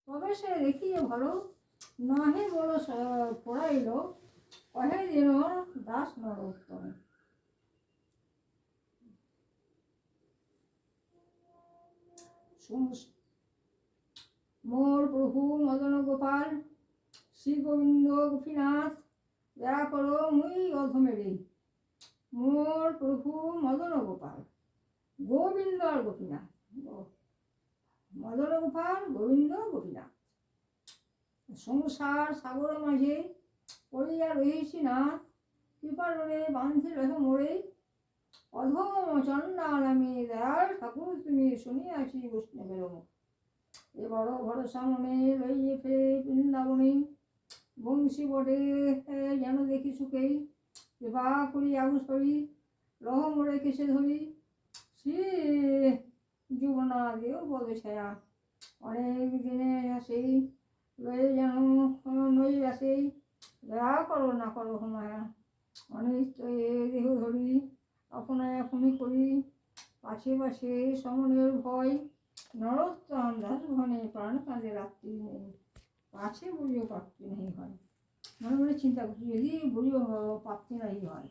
তবে সে দেখিয়ে ভালো নহে বড় পড়াইল, কহে যেন দাস নরোত্তম। মোর প্রভু মদন গোপাল শ্রী গোবিন্দ গোপীনাথ, দয়া করো মুই অধমেরে। মোর প্রভু মদন গোপাল, গোবিন্দ আর গোপীনাথ, মদন গোপাল গোবিন্দ গোপীনাথ। সংসার সাগর মাঝে পড়িয়া রহিছি নাথ, কৃপারে বাঁধি রহ মোরে। অধম চণ্ডাল আমি, দয়াল ঠাকুর তুমি শুনিয়াছি বৈষ্ণবের মুখ। এ বড় ভরসা মনে লইয়ে ফেরে বৃন্দাবনে, বংশী বটে যেন দেখি সুখেই। কৃপা করি আগুসরি রহ মোরে কেসে ধরি, শ্রী যুবনা দেও পদ ছায়া। অনেক দিনে আসেই লয়ে যেন নই আসেই, দয়া করো না করো মায়া। অনিষ্ট এ দেহ ধরি আপনায় এখনই করি, পাশে পাশে সমনের ভয়। নরোত্তম দাস ঘনে প্রাণ কাঁদে রাত্রি নেই, পাছে বুঝিও প্রাপ্তি নেই হয়। মনে মনে চিন্তা করছি যদি বুঝিও প্রাপ্তি নাই হয়।